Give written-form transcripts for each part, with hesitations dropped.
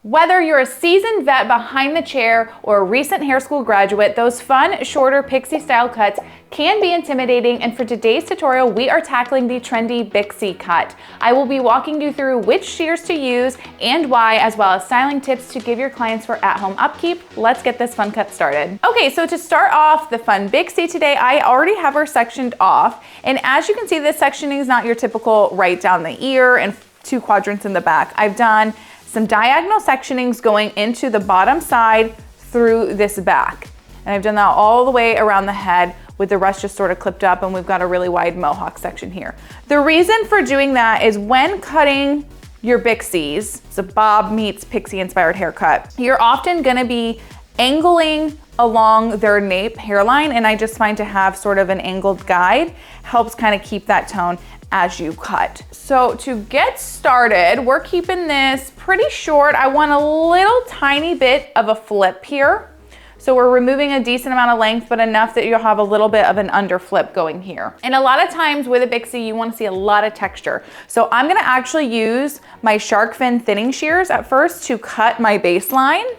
Whether you're a seasoned vet behind the chair or a recent hair school graduate, those fun, shorter pixie style cuts can be intimidating, and for today's tutorial, we are tackling the trendy Bixie cut. I will be walking you through which shears to use and why, as well as styling tips to give your clients for at-home upkeep. Let's get this fun cut started. Okay, so to start off the fun Bixie today, I already have her sectioned off, and as you can see, this sectioning is not your typical right down the ear and 2 quadrants in the back. I've done some diagonal sectionings going into the bottom side through this back. And I've done that all the way around the head with the rest just sort of clipped up, and we've got a really wide mohawk section here. The reason for doing that is when cutting your Bixies, it's a Bob meets Pixie inspired haircut, you're often gonna be angling along their nape hairline, and I just find to have sort of an angled guide helps kind of keep that tone as you cut. So to get started, we're keeping this pretty short. I want a little tiny bit of a flip here. So we're removing a decent amount of length, but enough that you'll have a little bit of an under flip going here. And a lot of times with a Bixie, you want to see a lot of texture. So I'm gonna actually use my shark fin thinning shears at first to cut my baseline.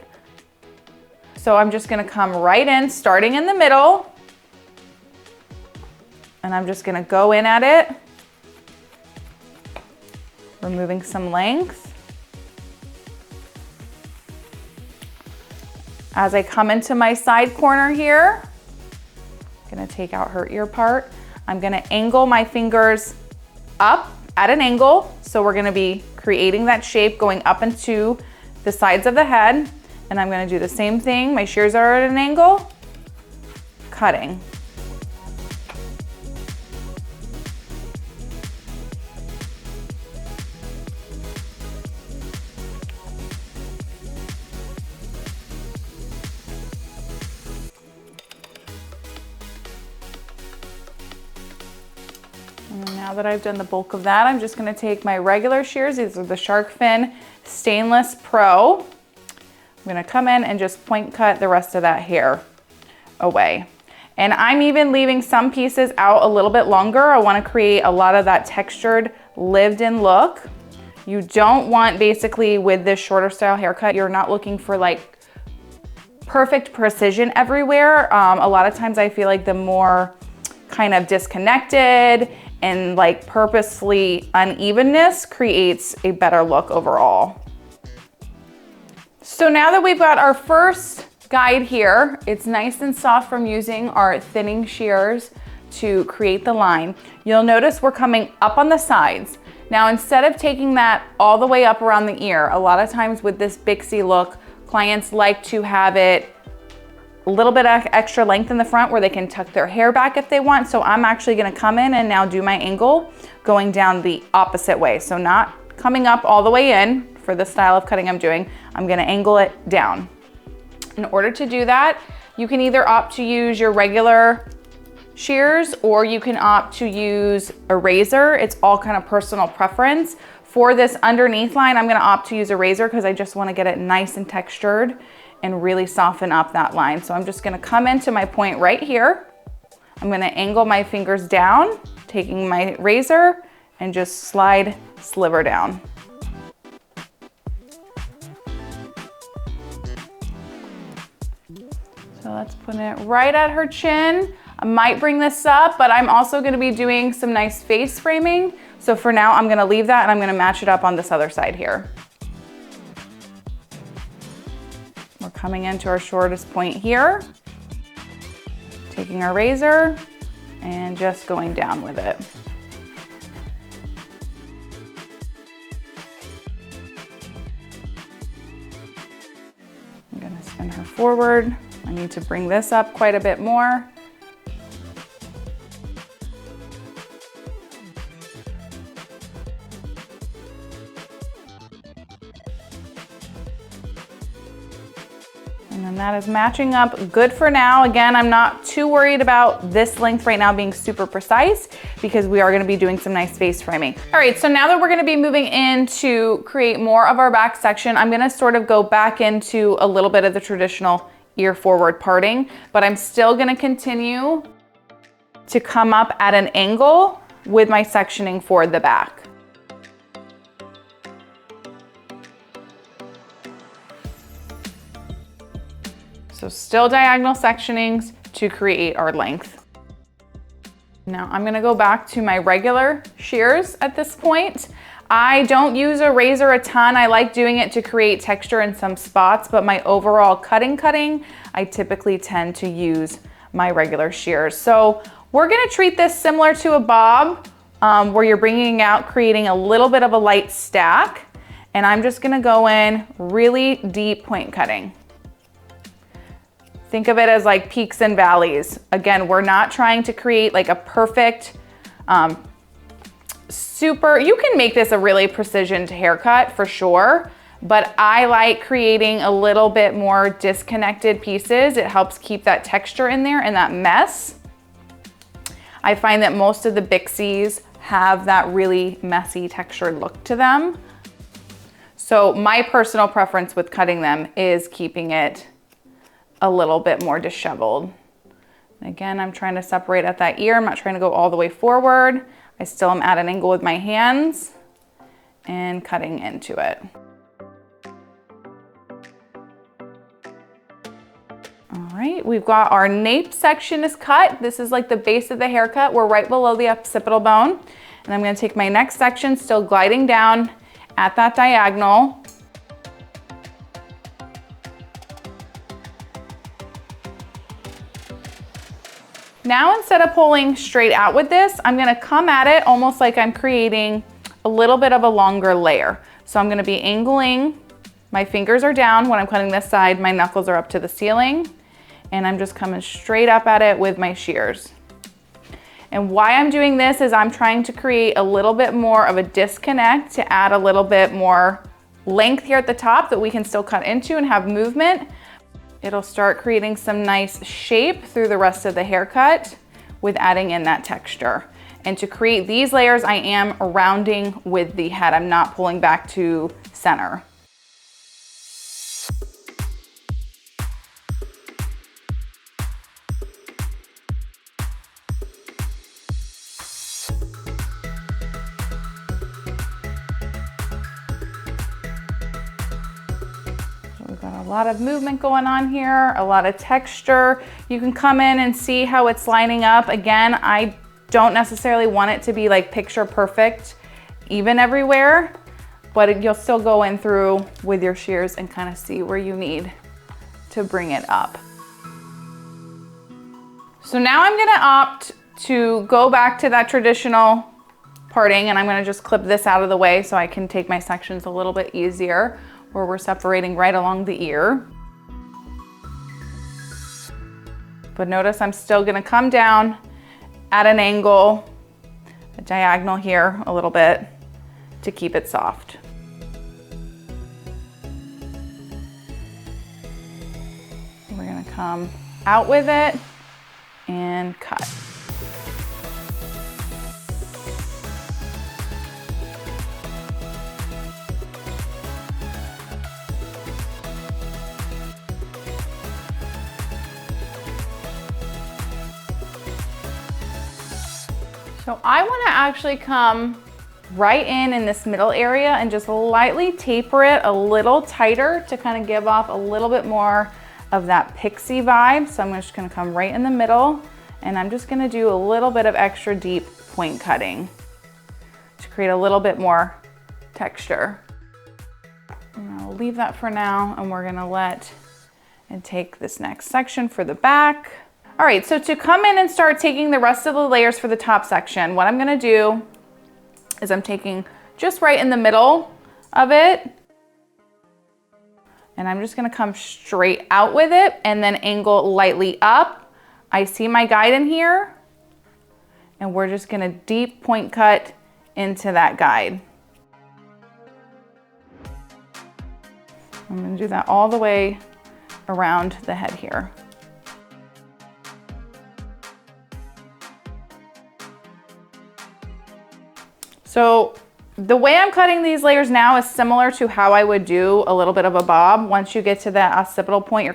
So I'm just gonna come right in, starting in the middle, and I'm just gonna go in at it, removing some length. As I come into my side corner here, I'm gonna take out her ear part. I'm gonna angle my fingers up at an angle. So we're gonna be creating that shape going up into the sides of the head. And I'm gonna do the same thing. My shears are at an angle, cutting. And now that I've done the bulk of that, I'm just gonna take my regular shears. These are the Shark Fin Stainless Pro. I'm gonna come in and just point cut the rest of that hair away. And I'm even leaving some pieces out a little bit longer. I wanna create a lot of that textured, lived-in look. You don't want, basically, with this shorter style haircut, you're not looking for like perfect precision everywhere. A lot of times I feel like the more kind of disconnected and like purposely unevenness creates a better look overall. So now that we've got our first guide here, it's nice and soft from using our thinning shears to create the line. You'll notice we're coming up on the sides. Now, instead of taking that all the way up around the ear, a lot of times with this Bixie look, clients like to have it a little bit of extra length in the front where they can tuck their hair back if they want. So I'm actually gonna come in and now do my angle going down the opposite way. So not coming up all the way in for the style of cutting I'm doing, I'm gonna angle it down. In order to do that, you can either opt to use your regular shears or you can opt to use a razor. It's all kind of personal preference. For this underneath line, I'm gonna opt to use a razor because I just wanna get it nice and textured and really soften up that line. So I'm just gonna come into my point right here. I'm gonna angle my fingers down, taking my razor and just slide sliver down. So let's put it right at her chin. I might bring this up, but I'm also gonna be doing some nice face framing. So for now, I'm gonna leave that and I'm gonna match it up on this other side here. We're coming into our shortest point here, taking our razor and just going down with it. I'm gonna spin her forward. I need to bring this up quite a bit more. And then that is matching up good for now. Again, I'm not too worried about this length right now being super precise because we are gonna be doing some nice face framing. All right, so now that we're gonna be moving in to create more of our back section, I'm gonna sort of go back into a little bit of the traditional ear forward parting, but I'm still gonna continue to come up at an angle with my sectioning for the back. So still diagonal sectionings to create our length. Now I'm gonna go back to my regular shears at this point. I don't use a razor a ton. I like doing it to create texture in some spots, but my overall cutting, I typically tend to use my regular shears. So we're gonna treat this similar to a bob, where you're bringing out, creating a little bit of a light stack. And I'm just gonna go in really deep point cutting. Think of it as like peaks and valleys. Again, we're not trying to create like a perfect, you can make this a really precisioned haircut for sure, but I like creating a little bit more disconnected pieces. It helps keep that texture in there and that mess. I find that most of the Bixies have that really messy textured look to them. So my personal preference with cutting them is keeping it a little bit more disheveled. Again, I'm trying to separate at that ear. I'm not trying to go all the way forward. I still am at an angle with my hands and cutting into it. All right, we've got our nape section is cut. This is like the base of the haircut. We're right below the occipital bone. And I'm gonna take my next section, still gliding down at that diagonal. Now, instead of pulling straight out with this, I'm gonna come at it almost like I'm creating a little bit of a longer layer. So I'm gonna be angling, my fingers are down when I'm cutting this side, my knuckles are up to the ceiling, and I'm just coming straight up at it with my shears. And why I'm doing this is I'm trying to create a little bit more of a disconnect to add a little bit more length here at the top that we can still cut into and have movement. It'll start creating some nice shape through the rest of the haircut with adding in that texture. And to create these layers, I am rounding with the head. I'm not pulling back to center. We've got a lot of movement going on here, a lot of texture. You can come in and see how it's lining up. Again, I don't necessarily want it to be like picture perfect, even everywhere, but you'll still go in through with your shears and kind of see where you need to bring it up. So now I'm gonna opt to go back to that traditional parting, and I'm gonna just clip this out of the way so I can take my sections a little bit easier, where we're separating right along the ear. But notice I'm still gonna come down at an angle, a diagonal here a little bit to keep it soft. We're gonna come out with it and cut. So I want to actually come right in this middle area and just lightly taper it a little tighter to kind of give off a little bit more of that pixie vibe. So I'm just going to come right in the middle, and I'm just going to do a little bit of extra deep point cutting to create a little bit more texture. And I'll leave that for now, and we're going to take this next section for the back. All right, so to come in and start taking the rest of the layers for the top section, what I'm gonna do is I'm taking just right in the middle of it, and I'm just gonna come straight out with it and then angle lightly up. I see my guide in here, and we're just gonna deep point cut into that guide. I'm gonna do that all the way around the head here. So the way I'm cutting these layers now is similar to how I would do a little bit of a bob. Once you get to that occipital point,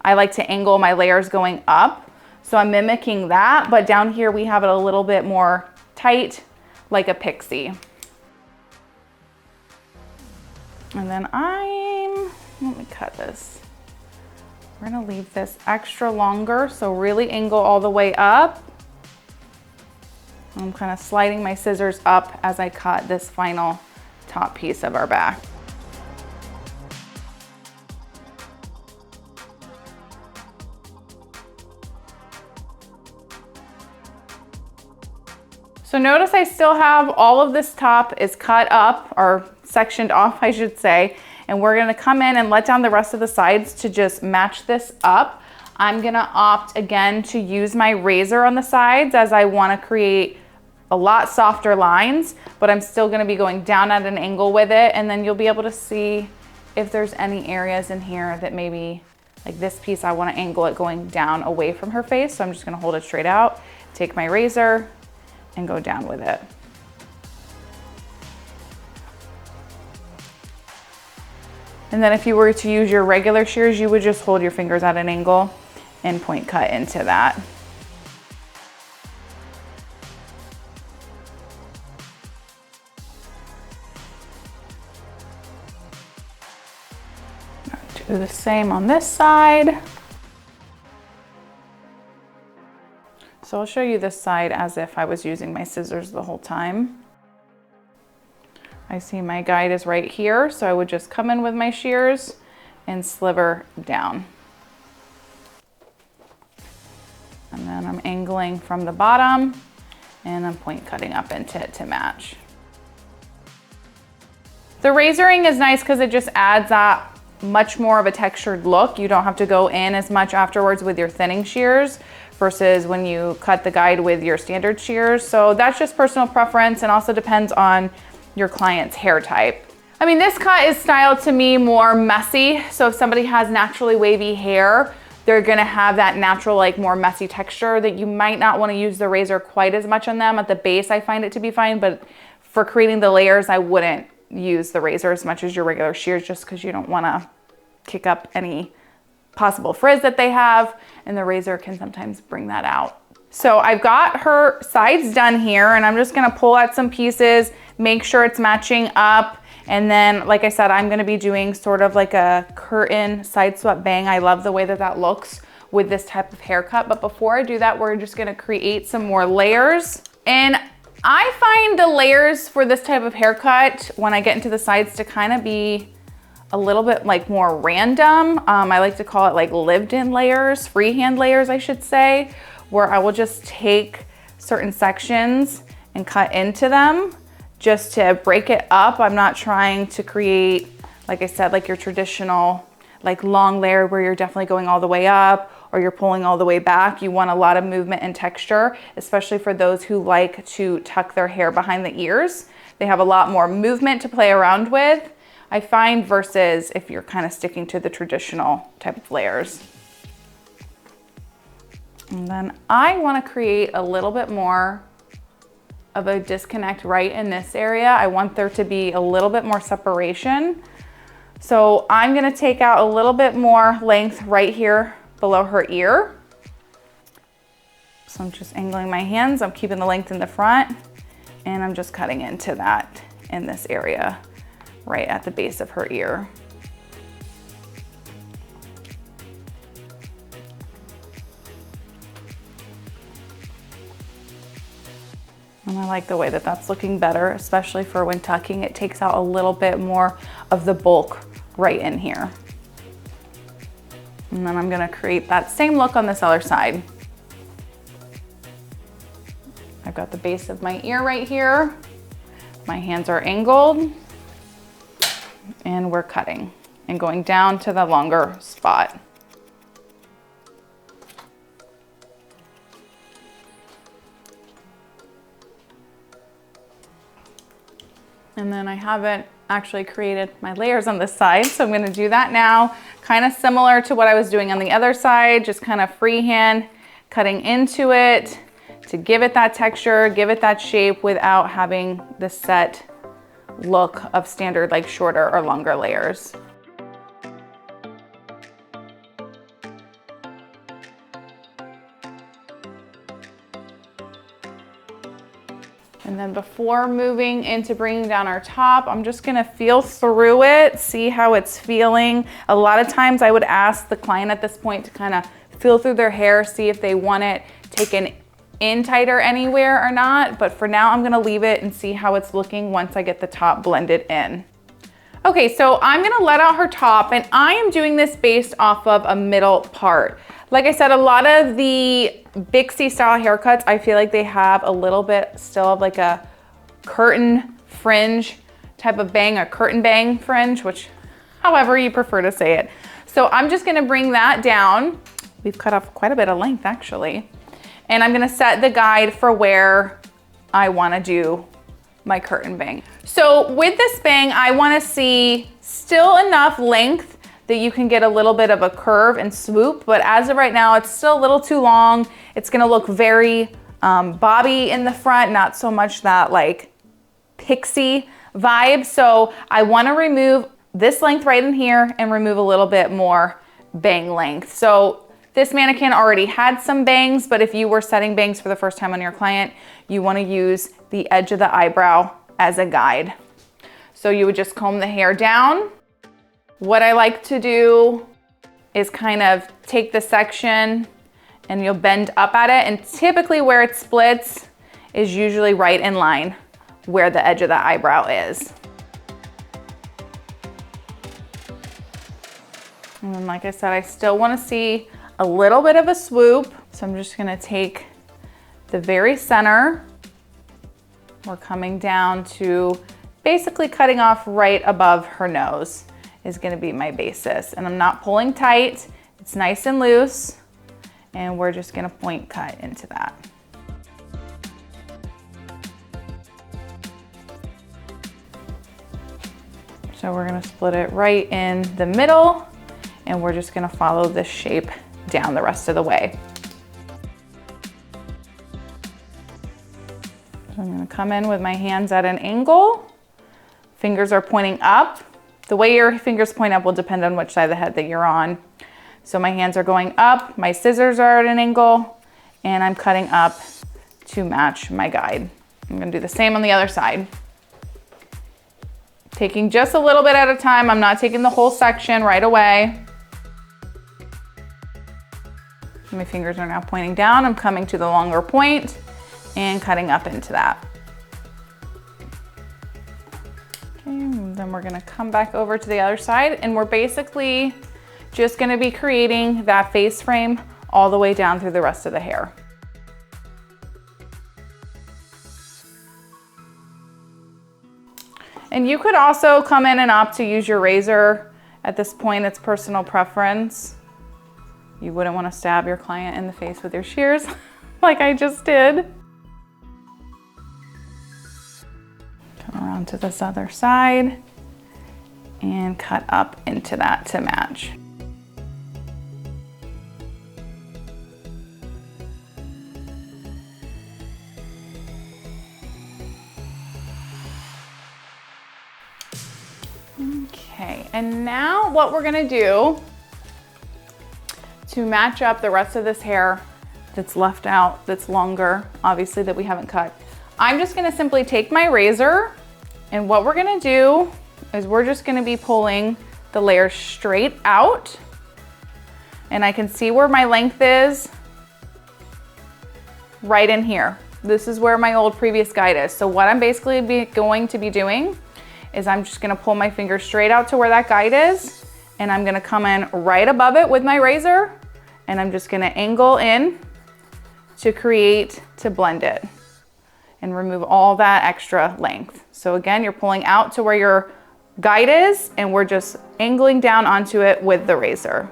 I like to angle my layers going up. So I'm mimicking that, but down here we have it a little bit more tight, like a pixie. And then let me cut this we're gonna leave this extra longer, so really angle all the way up. I'm kind of sliding my scissors up as I cut this final top piece of our back. So notice I still have all of this top is cut up, or sectioned off, I should say, and we're gonna come in and let down the rest of the sides to just match this up. I'm gonna opt again to use my razor on the sides as I wanna create a lot softer lines, but I'm still gonna be going down at an angle with it, and then you'll be able to see if there's any areas in here that maybe, like this piece, I wanna angle it going down away from her face, so I'm just gonna hold it straight out, take my razor, and go down with it. And then if you were to use your regular shears, you would just hold your fingers at an angle and point cut into that. Do the same on this side. So I'll show you this side as if I was using my scissors the whole time. I see my guide is right here, so I would just come in with my shears and sliver down. And then I'm angling from the bottom and I'm point cutting up into it to match. The razoring is nice because it just adds that much more of a textured look. You don't have to go in as much afterwards with your thinning shears versus when you cut the guide with your standard shears. So that's just personal preference and also depends on your client's hair type. I mean, this cut is styled to me more messy. So if somebody has naturally wavy hair, they're gonna have that natural, like more messy texture that you might not wanna use the razor quite as much on them. At the base, I find it to be fine, but for creating the layers, I wouldn't use the razor as much as your regular shears just because you don't wanna kick up any possible frizz that they have, and the razor can sometimes bring that out. So I've got her sides done here, and I'm just gonna pull out some pieces, make sure it's matching up, and then, like I said, I'm gonna be doing sort of like a curtain side swept bang. I love the way that that looks with this type of haircut, but before I do that, we're just gonna create some more layers. And I find the layers for this type of haircut, when I get into the sides, to kind of be a little bit like more random. I like to call it like lived-in layers, freehand layers, I should say, where I will just take certain sections and cut into them just to break it up. I'm not trying to create, like I said, like your traditional like long layer where you're definitely going all the way up or you're pulling all the way back. You want a lot of movement and texture, especially for those who like to tuck their hair behind the ears. They have a lot more movement to play around with, I find, versus if you're kind of sticking to the traditional type of layers. And then I want to create a little bit more of a disconnect right in this area. I want there to be a little bit more separation. So I'm going to take out a little bit more length right here below her ear. So I'm just angling my hands. I'm keeping the length in the front, and I'm just cutting into that in this area right at the base of her ear. And I like the way that that's looking better, especially for when tucking. It takes out a little bit more of the bulk right in here. And then I'm gonna create that same look on this other side. I've got the base of my ear right here. My hands are angled, and we're cutting and going down to the longer spot. And then I haven't actually created my layers on this side, so I'm gonna do that now. Kind of similar to what I was doing on the other side, just kind of freehand cutting into it to give it that texture, give it that shape without having the set look of standard like shorter or longer layers. And then before moving into bringing down our top, I'm just gonna feel through it, see how it's feeling. A lot of times I would ask the client at this point to kind of feel through their hair, see if they want it taken in tighter anywhere or not. But for now, I'm gonna leave it and see how it's looking once I get the top blended in. Okay, so I'm gonna let out her top, and I am doing this based off of a middle part. Like I said, a lot of the Bixie style haircuts, I feel like they have a little bit still of like a curtain fringe type of bang, a curtain bang fringe, which however you prefer to say it. So I'm just gonna bring that down. We've cut off quite a bit of length actually. And I'm gonna set the guide for where I wanna do my curtain bang. So with this bang, I wanna see still enough length that you can get a little bit of a curve and swoop, but as of right now, it's still a little too long. It's gonna look very bobby in the front, not so much that like pixie vibe. So I wanna remove this length right in here and remove a little bit more bang length. So this mannequin already had some bangs, but if you were setting bangs for the first time on your client, you wanna use the edge of the eyebrow as a guide. So you would just comb the hair down. What I like to do is kind of take the section and you'll bend up at it, and typically where it splits is usually right in line where the edge of the eyebrow is. And then, like I said, I still want to see a little bit of a swoop, so I'm just going to take the very center. We're coming down to basically cutting off right above her nose is gonna be my basis. And I'm not pulling tight, it's nice and loose, and we're just gonna point cut into that. So we're gonna split it right in the middle, and we're just gonna follow this shape down the rest of the way. So I'm gonna come in with my hands at an angle. Fingers are pointing up. The way your fingers point up will depend on which side of the head that you're on. So my hands are going up, my scissors are at an angle, and I'm cutting up to match my guide. I'm gonna do the same on the other side. Taking just a little bit at a time. I'm not taking the whole section right away. My fingers are now pointing down. I'm coming to the longer point and cutting up into that. Then we're gonna come back over to the other side, and we're basically just gonna be creating that face frame all the way down through the rest of the hair. And you could also come in and opt to use your razor. At this point, it's personal preference. You wouldn't wanna stab your client in the face with your shears like I just did. Come around to this other side and cut up into that to match. Okay, and now what we're gonna do to match up the rest of this hair that's left out, that's longer, obviously, that we haven't cut, I'm just gonna simply take my razor, and what we're gonna do is we're just gonna be pulling the layer straight out, and I can see where my length is right in here. This is where my old previous guide is. So what I'm basically going to be doing is I'm just gonna pull my finger straight out to where that guide is, and I'm gonna come in right above it with my razor, and I'm just gonna angle in to blend it and remove all that extra length. So again, you're pulling out to where your guide is, and we're just angling down onto it with the razor.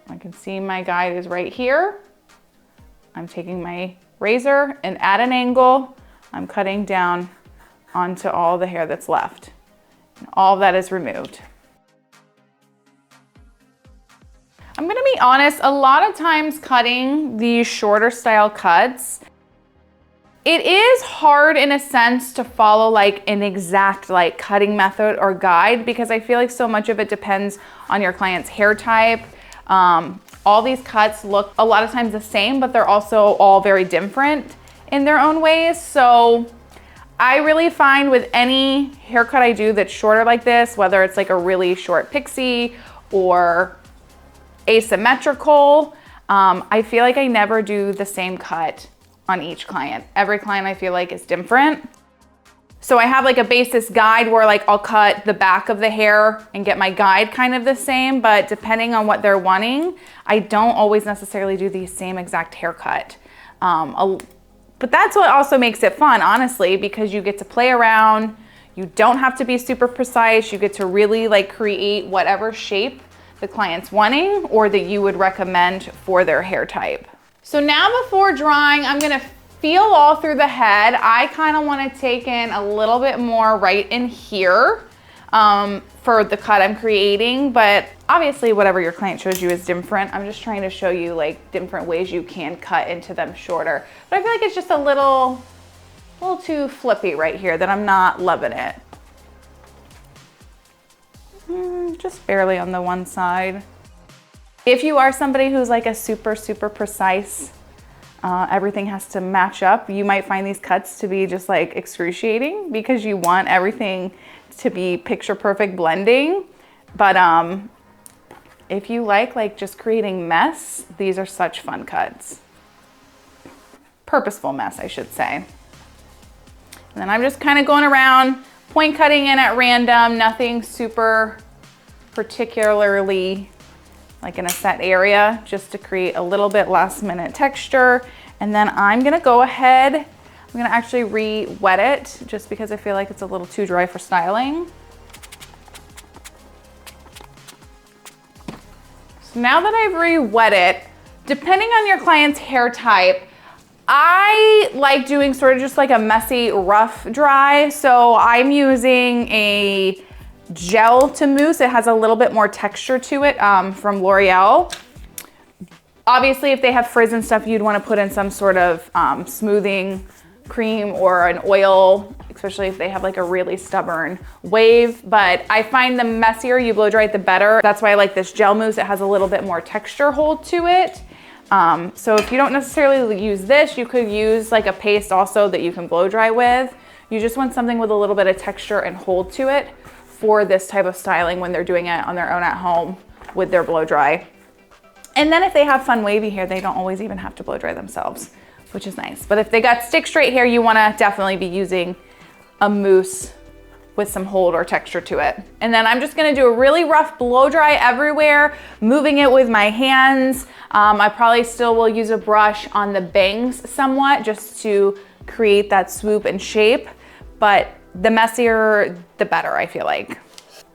I can see my guide is right here. I'm taking my razor, and at an angle, I'm cutting down onto all the hair that's left. And all of that is removed. I'm gonna be honest, a lot of times cutting these shorter style cuts, it is hard in a sense to follow like an exact like cutting method or guide, because I feel like so much of it depends on your client's hair type. All these cuts look a lot of times the same, but they're also all very different in their own ways. So I really find with any haircut I do that's shorter like this, whether it's like a really short pixie or asymmetrical, I feel like I never do the same cut on each client. Every client I feel like is different. So I have like a basis guide where like I'll cut the back of the hair and get my guide kind of the same, but depending on what they're wanting, I don't always necessarily do the same exact haircut. But that's what also makes it fun, honestly, because you get to play around. You don't have to be super precise. You get to really like create whatever shape the client's wanting or that you would recommend for their hair type. So now before drying, I'm gonna feel all through the head. I kind of want to take in a little bit more right in here for the cut I'm creating, but obviously whatever your client shows you is different. I'm just trying to show you like different ways you can cut into them shorter. But I feel like it's just a little too flippy right here that I'm not loving it. Just barely on the one side. If you are somebody who's like a super precise, everything has to match up, you might find these cuts to be just like excruciating because you want everything to be picture perfect blending. But if you like just creating mess, these are such fun cuts. Purposeful mess, I should say. And then I'm just kind of going around, point cutting in at random, nothing super particularly like in a set area, just to create a little bit last minute texture. And then I'm gonna go ahead, I'm gonna actually re-wet it just because I feel like it's a little too dry for styling. So now that I've re-wet it, depending on your client's hair type, I like doing sort of just like a messy, rough dry. So I'm using a gel to mousse. It has a little bit more texture to it from L'Oreal. Obviously, if they have frizz and stuff, you'd want to put in some sort of smoothing cream or an oil, especially if they have like a really stubborn wave. But I find the messier you blow dry it, the better. That's why I like this gel mousse. It has a little bit more texture hold to it. So if you don't necessarily use this, you could use like a paste also that you can blow dry with. You just want something with a little bit of texture and hold to it for this type of styling when they're doing it on their own at home with their blow dry. And then if they have fun wavy hair, they don't always even have to blow dry themselves, which is nice. But if they got stick straight hair, you wanna definitely be using a mousse with some hold or texture to it. And then I'm just gonna do a really rough blow dry everywhere, moving it with my hands. I probably still will use a brush on the bangs somewhat just to create that swoop and shape, but the messier, the better, I feel like.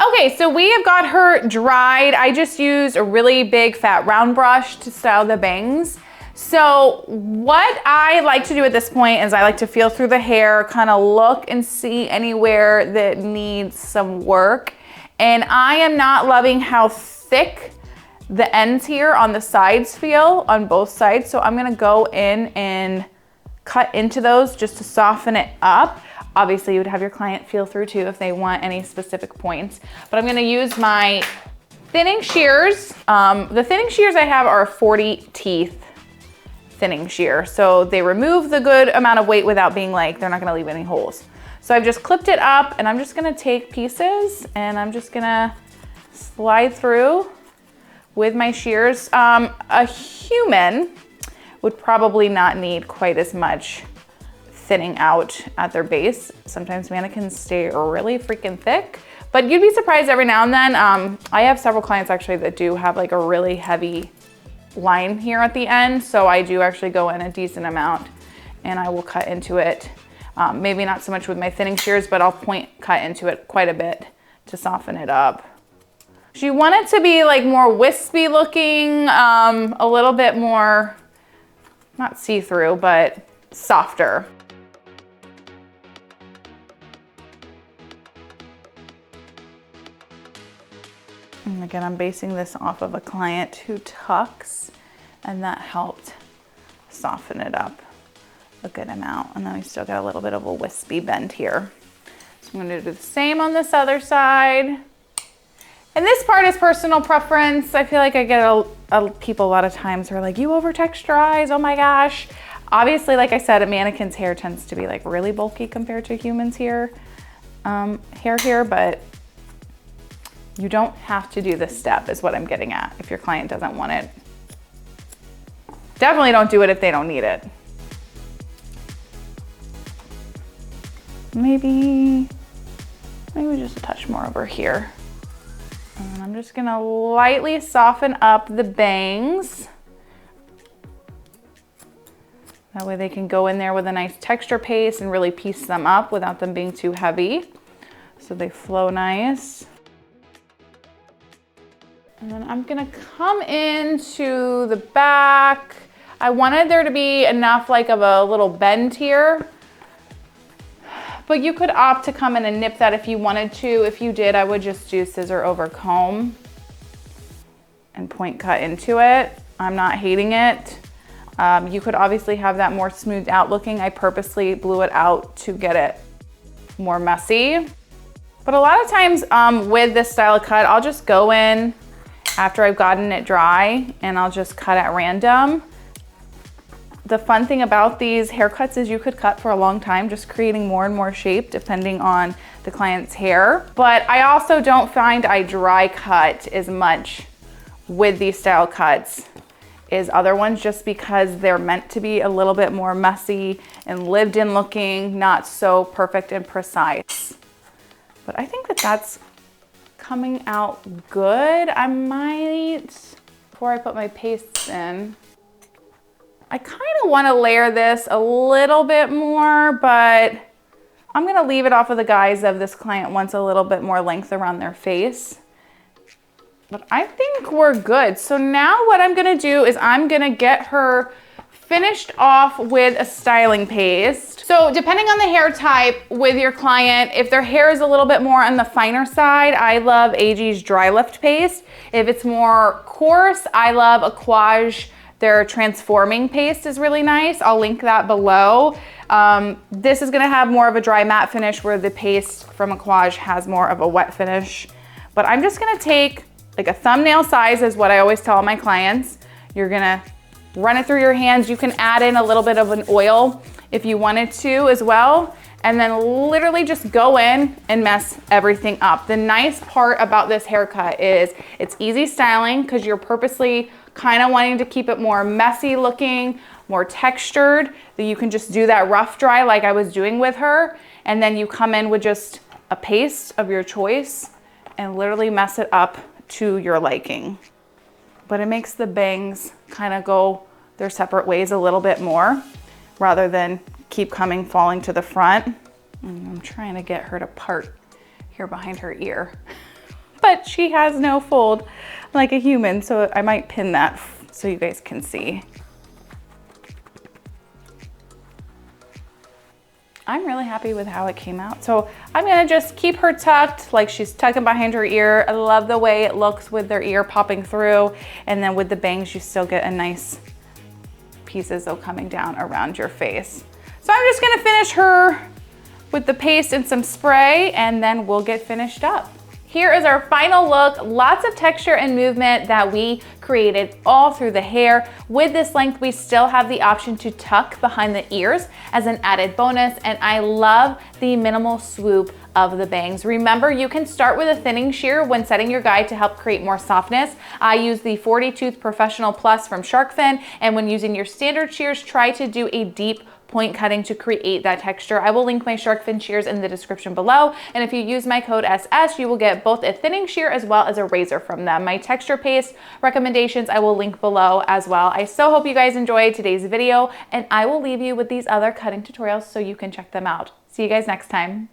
Okay, so we have got her dried. I just used a really big fat round brush to style the bangs. So what I like to do at this point is I like to feel through the hair, kind of look and see anywhere that needs some work. And I am not loving how thick the ends here on the sides feel on both sides. So I'm gonna go in and cut into those just to soften it up. Obviously, you would have your client feel through too if they want any specific points. But I'm gonna use my thinning shears. The thinning shears I have are a 40 teeth thinning shear. So they remove the good amount of weight without being like, they're not gonna leave any holes. So I've just clipped it up and I'm just gonna take pieces and I'm just gonna slide through with my shears. A human would probably not need quite as much thinning out at their base. Sometimes mannequins stay really freaking thick, but you'd be surprised every now and then. I have several clients actually that do have like a really heavy line here at the end. So I do actually go in a decent amount and I will cut into it. Maybe not so much with my thinning shears, but I'll point cut into it quite a bit to soften it up. So you want it to be like more wispy looking, a little bit more, not see-through, but softer. And again, I'm basing this off of a client who tucks, and that helped soften it up a good amount. And then we still got a little bit of a wispy bend here. So I'm gonna do the same on this other side. And this part is personal preference. I feel like I get people a lot of times who are like, you over texturize, oh my gosh. Obviously, like I said, a mannequin's hair tends to be like really bulky compared to humans' hair here, but you don't have to do this step is what I'm getting at if your client doesn't want it. Definitely don't do it if they don't need it. Maybe just a touch more over here. And I'm just gonna lightly soften up the bangs. That way they can go in there with a nice texture paste and really piece them up without them being too heavy. So they flow nice. And then I'm gonna come into the back. I wanted there to be enough like of a little bend here, but you could opt to come in and nip that if you wanted to. If you did, I would just do scissor over comb and point cut into it. I'm not hating it. You could obviously have that more smoothed out looking. I purposely blew it out to get it more messy. But a lot of times with this style of cut, I'll just go in after I've gotten it dry and I'll just cut at random. The fun thing about these haircuts is you could cut for a long time, just creating more and more shape depending on the client's hair. But I also don't find I dry cut as much with these style cuts as other ones, just because they're meant to be a little bit more messy and lived in looking, not so perfect and precise. But I think that that's coming out good. I might, before I put my pastes in, I kind of want to layer this a little bit more, but I'm going to leave it off of the guise of this client wants a little bit more length around their face. But I think we're good. So now what I'm going to do is I'm going to get her finished off with a styling paste. So depending on the hair type with your client, if their hair is a little bit more on the finer side, I love AG's Dry Lift Paste. If it's more coarse, I love Aquage. Their transforming paste is really nice. I'll link that below. This is gonna have more of a dry matte finish where the paste from Aquage has more of a wet finish. But I'm just gonna take like a thumbnail size is what I always tell my clients. You're gonna run it through your hands. You can add in a little bit of an oil if you wanted to as well. And then literally just go in and mess everything up. The nice part about this haircut is it's easy styling because you're purposely kind of wanting to keep it more messy looking, more textured, that you can just do that rough dry like I was doing with her. And then you come in with just a paste of your choice and literally mess it up to your liking. But it makes the bangs kind of go their separate ways a little bit more rather than keep falling to the front. And I'm trying to get her to part here behind her ear. But she has no fold like a human, so I might pin that so you guys can see. I'm really happy with how it came out. So I'm gonna just keep her tucked like she's tucking behind her ear. I love the way it looks with their ear popping through. And then with the bangs, you still get a nice pieces though coming down around your face. So I'm just gonna finish her with the paste and some spray, and then we'll get finished up. Here is our final look. Lots of texture and movement that we created all through the hair. With this length, we still have the option to tuck behind the ears as an added bonus, and I love the minimal swoop of the bangs. Remember, you can start with a thinning shear when setting your guide to help create more softness. I use the 40 Tooth Professional Plus from Shark Fin, and when using your standard shears, try to do a deep point cutting to create that texture. I will link my shark fin shears in the description below, and if you use my code SS, you will get both a thinning shear as well as a razor from them. My texture paste recommendations I will link below as well. I so hope you guys enjoyed today's video, and I will leave you with these other cutting tutorials so you can check them out. See you guys next time.